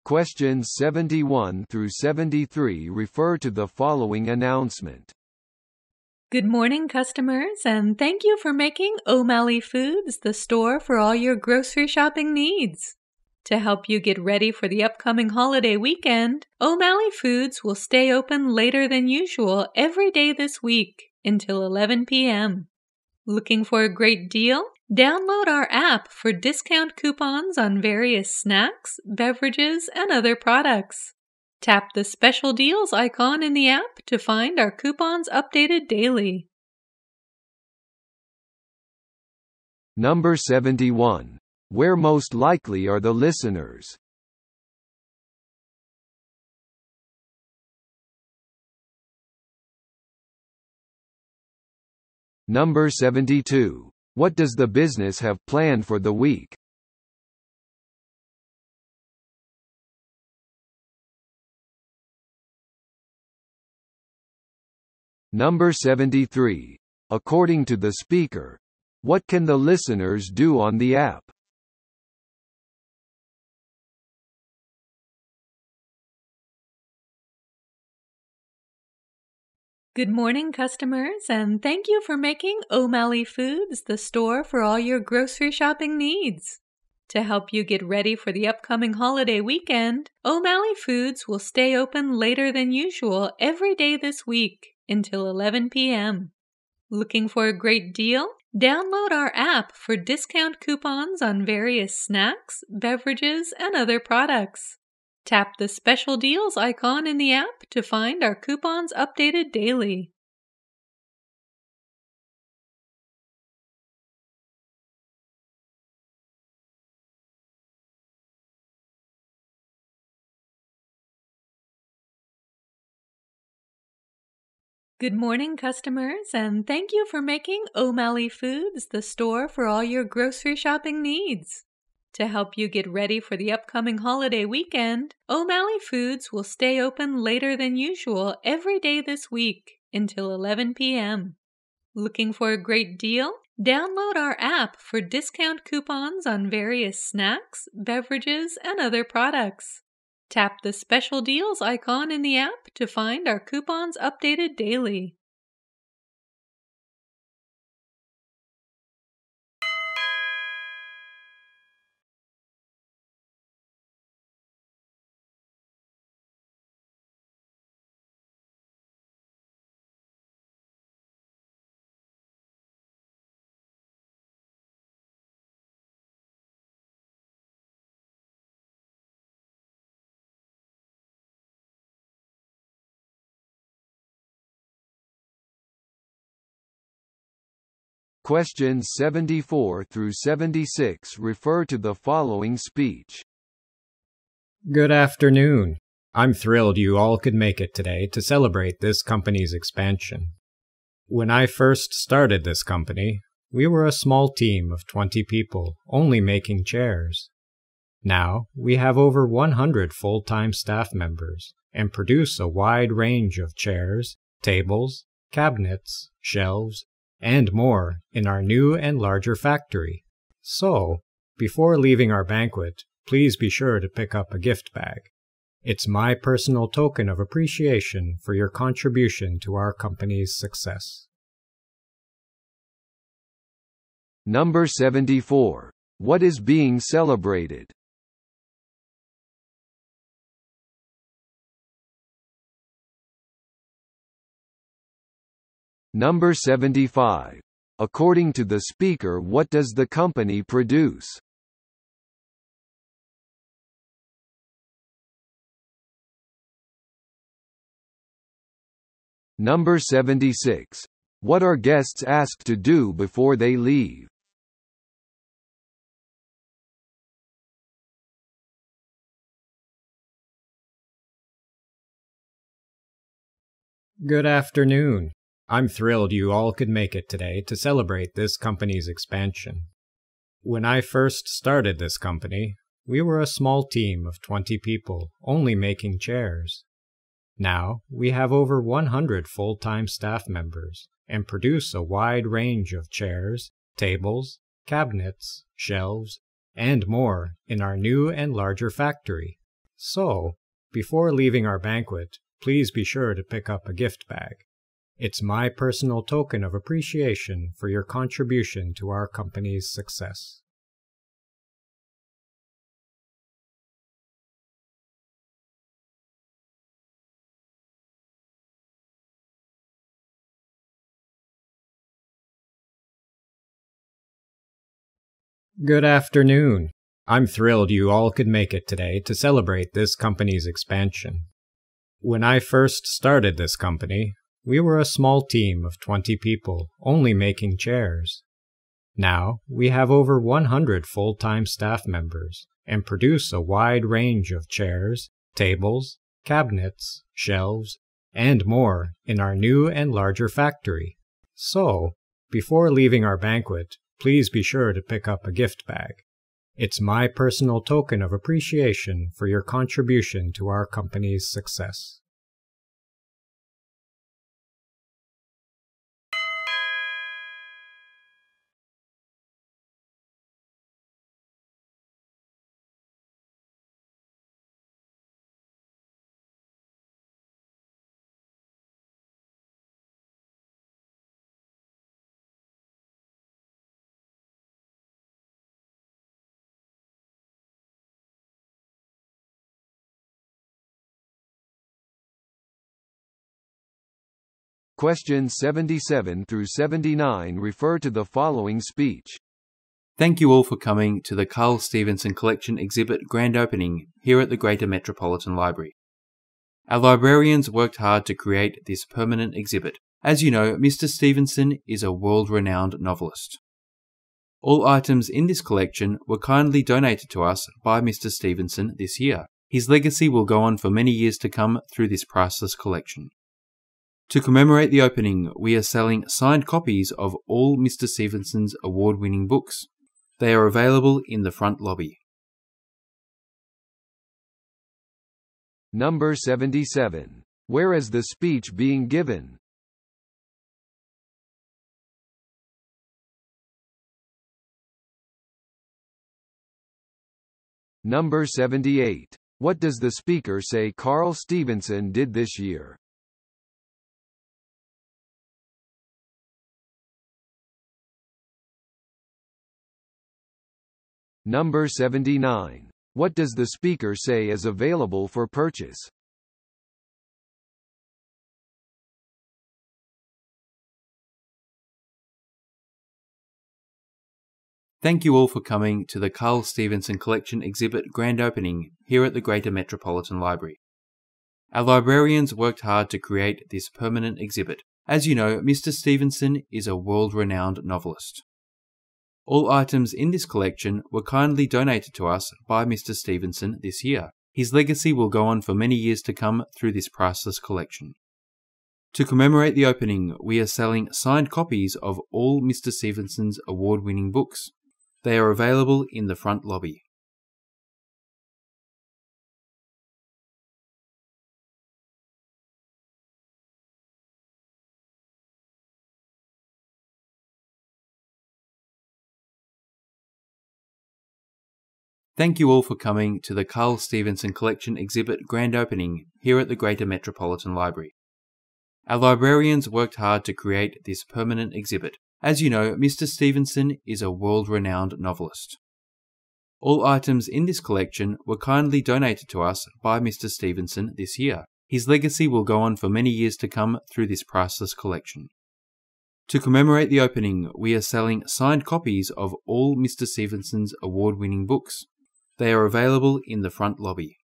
Questions 71 through 73 refer to the following announcement. Good morning, customers, and thank you for making O'Malley Foods the store for all your grocery shopping needs. To help you get ready for the upcoming holiday weekend, O'Malley Foods will stay open later than usual every day this week until 11 p.m. Looking for a great deal? Download our app for discount coupons on various snacks, beverages, and other products. Tap the special deals icon in the app to find our coupons updated daily. Number 71. Where most likely are the listeners? Number 72. What does the business have planned for the week? Number 73. According to the speaker, what can the listeners do on the app? Good morning, customers, and thank you for making O'Malley Foods the store for all your grocery shopping needs. To help you get ready for the upcoming holiday weekend, O'Malley Foods will stay open later than usual every day this week until 11 p.m. Looking for a great deal? Download our app for discount coupons on various snacks, beverages, and other products. Tap the special deals icon in the app to find our coupons updated daily. Good morning, customers, and thank you for making O'Malley Foods the store for all your grocery shopping needs. To help you get ready for the upcoming holiday weekend, O'Malley Foods will stay open later than usual every day this week until 11 p.m. Looking for a great deal? Download our app for discount coupons on various snacks, beverages, and other products. Tap the special deals icon in the app to find our coupons updated daily. Questions 74 through 76 refer to the following speech. Good afternoon. I'm thrilled you all could make it today to celebrate this company's expansion. When I first started this company, we were a small team of 20 people, only making chairs. Now, we have over 100 full-time staff members and produce a wide range of chairs, tables, cabinets, shelves, and more in our new and larger factory. So, before leaving our banquet, please be sure to pick up a gift bag. It's my personal token of appreciation for your contribution to our company's success. Number 74. What is being celebrated? Number 75. According to the speaker, what does the company produce? Number 76. What are guests asked to do before they leave? Good afternoon. I'm thrilled you all could make it today to celebrate this company's expansion. When I first started this company, we were a small team of 20 people, only making chairs. Now, we have over 100 full-time staff members and produce a wide range of chairs, tables, cabinets, shelves, and more in our new and larger factory. So, before leaving our banquet, please be sure to pick up a gift bag. It's my personal token of appreciation for your contribution to our company's success. Good afternoon. I'm thrilled you all could make it today to celebrate this company's expansion. When I first started this company, we were a small team of 20 people, only making chairs. Now, we have over 100 full-time staff members and produce a wide range of chairs, tables, cabinets, shelves, and more in our new and larger factory. So, before leaving our banquet, please be sure to pick up a gift bag. It's my personal token of appreciation for your contribution to our company's success. Questions 77 through 79 refer to the following speech. Thank you all for coming to the Carl Stevenson Collection exhibit grand opening here at the Greater Metropolitan Library. Our librarians worked hard to create this permanent exhibit. As you know, Mr. Stevenson is a world-renowned novelist. All items in this collection were kindly donated to us by Mr. Stevenson this year. His legacy will go on for many years to come through this priceless collection. To commemorate the opening, we are selling signed copies of all Mr. Stevenson's award-winning books. They are available in the front lobby. Number 77. Where is the speech being given? Number 78. What does the speaker say Carl Stevenson did this year? Number 79. What does the speaker say is available for purchase? Thank you all for coming to the Carl Stevenson Collection exhibit grand opening here at the Greater Metropolitan Library. Our librarians worked hard to create this permanent exhibit. As you know, Mr. Stevenson is a world-renowned novelist. All items in this collection were kindly donated to us by Mr. Stevenson this year. His legacy will go on for many years to come through this priceless collection. To commemorate the opening, we are selling signed copies of all Mr. Stevenson's award-winning books. They are available in the front lobby. Thank you all for coming to the Carl Stevenson Collection exhibit grand opening here at the Greater Metropolitan Library. Our librarians worked hard to create this permanent exhibit. As you know, Mr. Stevenson is a world-renowned novelist. All items in this collection were kindly donated to us by Mr. Stevenson this year. His legacy will go on for many years to come through this priceless collection. To commemorate the opening, we are selling signed copies of all Mr. Stevenson's award-winning books. They are available in the front lobby.